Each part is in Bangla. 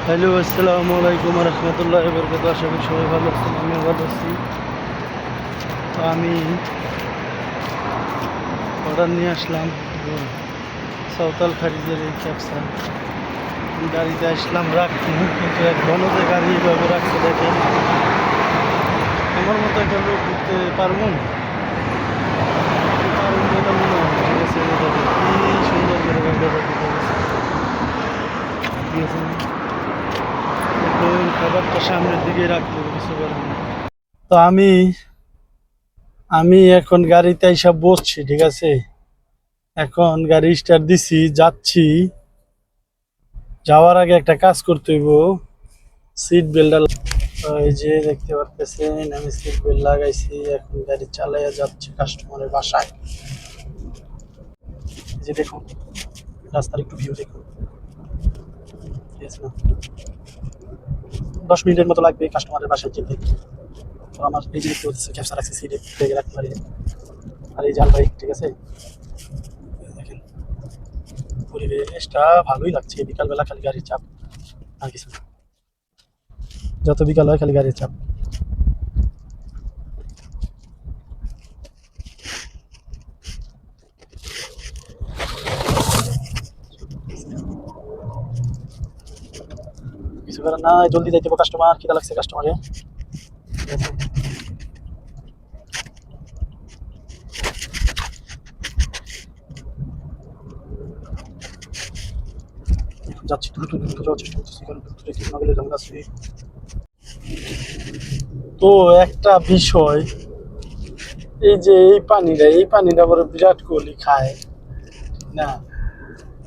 হ্যালো, আসসালামু আলাইকুম রহমতুল্লাহ বরকাত। আশা করি সবাই ভালো আছেন, আমিও ভালো আছি। তো আমি অর্ডার নিয়ে আসলাম সাঁওতাল খারিজের এই ক্যাপসা। গাড়িতে আসলাম রাখতে, কিন্তু এক ঘনতে গাড়ি এইভাবে রাখতে দেখে আমার মতো একটা লোক উঠতে পারবো না, পারুন বলে মনে হয়। ঠিক আছে, কি সুন্দর করে গাড়িটা ঠিক আছে না? এখন খাবারটা সামনের দিকে রাখতে হবে, কিছু করার নেই। তো আমি আমি এখন গাড়িতে এসব বসছি, ঠিক আছে। এখন গাড়ি স্টার্ট দিছি, যাচ্ছি। যাওয়ার আগে একটা কাজ করতে হইব, সিট বেল্ট। এই যে দেখতে পারতেছেন আমি সিট বেল্ট লাগাইছি, এখন গাড়ি চালাইয়া যাচ্ছি কাস্টমারের বাসায়। এই যে দেখুন রাস্তার একটু ভিউ দেখুন, ঠিক আছে না? 10 মিনিটের মতো লাগবে কাস্টমারের বাসায় যেতে। তো আমার এই যে দেখতে পাচ্ছি ক্যাপসা রাখছি, সিটে ব্যাগে রাখতে পারি। আর এই জাল বাইক, ঠিক আছে। দেখেন পরিবেশটা ভালোই লাগছে, বিকালবেলা খালি গাড়ির চাপ আর কিছু না। যত বিকাল হয় খালি গাড়ির চাপ। কিছু করার না, জলদি যাইতে হবে, কাস্টমার খিদা লাগছে কাস্টমারে। যাচ্ছি, দ্রুত দ্রুত যাওয়ার চেষ্টা করতেছি, কারণ দ্রুত যেতে না গেলে ঝামেলা আছে। তো একটা বিষয়, এই যে এই পানিটা বলে বিরাট কোহলি খায় না।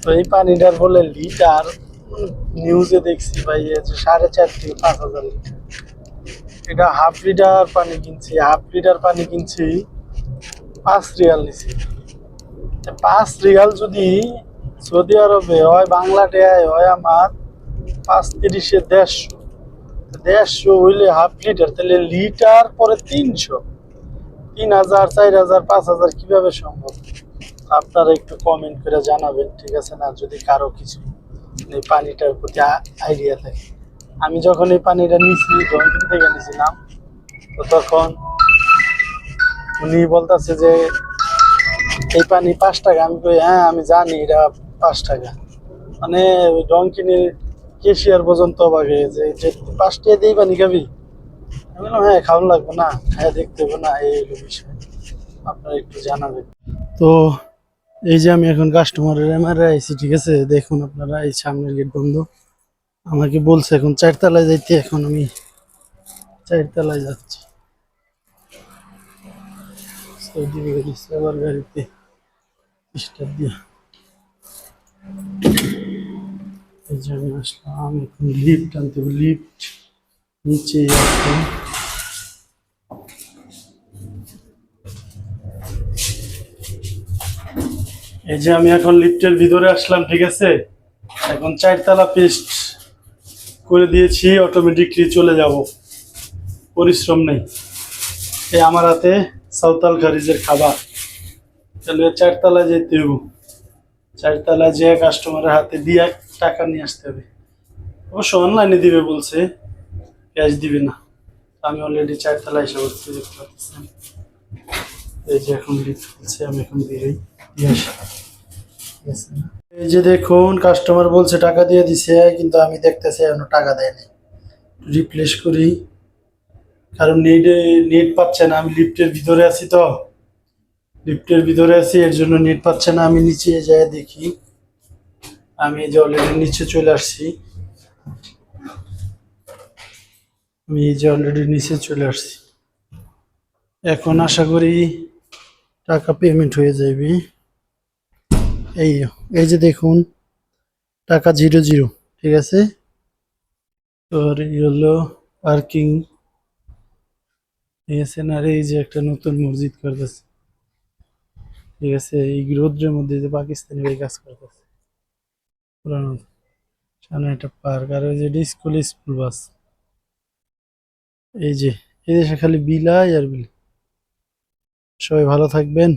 তো এই পানিটার বলে লিটার, নিউজে দেখছি ভাই, এই যে 4.5 থেকে 5,000 লিটার। এটা হাফ লিটার পানি কিনছি 5 রিয়াল নিছি। 5 রিয়াল যদি সৌদি আরবে হয়, বাংলা টাকায় হয় আমার 5 × 30 = 150। 150 হইলে হাফ লিটার, তাহলে লিটার পরে 300, 3,000, 4,000, 5,000 কিভাবে সম্ভব? আপনারা একটু কমেন্ট করে জানাবেন, ঠিক আছে না? যদি কারো কিছু এই পানিটার প্রতি আইডিয়া থাকে। আমি যখন এই পানিটা নিছি, ডঙ্কিন থেকে নিছিলাম, তো তখন উনি বলতেছে যে এই পানি 5 টাকা। আমি কই হ্যাঁ আমি জানি এটা 5 টাকা। মানে ওই ডঙ্কিনের কেশিয়ার পর্যন্ত অবাক হয়ে যে 5 টাকা দিয়ে পানি খাবি। আমি বললাম হ্যাঁ খাওয়ান লাগবে না, হ্যাঁ দেখতে হবে না, এই হলো বিষয়। আপনারা একটু জানাবেন। তো এই যে আমি এখন কাস্টমারের এমআরআই আইছি, ঠিক আছে। দেখুন আপনারা, এই সামনের গেট বন্ধ। আমাকে বলছে এখন 4 তলায় যাইতে, এখন আমি 4 তলায় যাচ্ছি। আবার গাড়িতে স্টার্ট দিয়া এই যে আমি আসলাম, এখন লিফট আনতে হবে। লিফট নিচে আছে। এই যে আমি এখন লিফটের ভিতরে আসলাম, ঠিক আছে। এখন 4 তলা পেস্ট করে দিয়েছি, অটোমেটিকলি চলে যাব, পরিশ্রম নেই। এই আমার হাতে সাঁওতাল খারিজের খাবার। তাহলে 4 তলায় যেতে হবে, 4 তলায় যে কাস্টমারের হাতে দিয়ে টাকা নিয়ে আসতে হবে। অবশ্য অনলাইনে দিবে বলছে, ক্যাশ দিবে না। আমি অলরেডি 4 তলায় এসে বলছি, দেখতে পাচ্ছেন। এই যে এখন লিফট খুলছে, আমি এখন বেরোই, দিয়ে আসি। এই যে দেখুন কাস্টমার বলছে টাকা দিয়ে দিছে, কিন্তু আমি দেখতেছি এখনো টাকা দেয়নি। রিপ্লেস করি, কারণ নেট পাচ্ছে না। আমি লিফটের ভিতরে আছি, তো লিফটের ভিতরে আছি, এর জন্য নেট পাচ্ছে না। আমি নিচে যাই দেখি, আমি এই যে অলরেডি নিচে চলে আসছি। এখন আশা করি টাকা পেমেন্ট হয়ে যাবে। এই এই যে দেখুন টাকা 0 0, ঠিক আছে। তোর এই হলো পার্কিং, ঠিক আছে না? আর এই যে একটা নতুন মসজিদ করতেছে, ঠিক আছে। এই রৌদ্রের মধ্যে যে পাকিস্তানি ভাই কাজ করতেছে, পুরানো। সামনে একটা পার্ক, আর ওই যে স্কুল বাস। এই যে এই দেশে খালি বিলাই আর বিল। সবাই ভালো থাকবেন।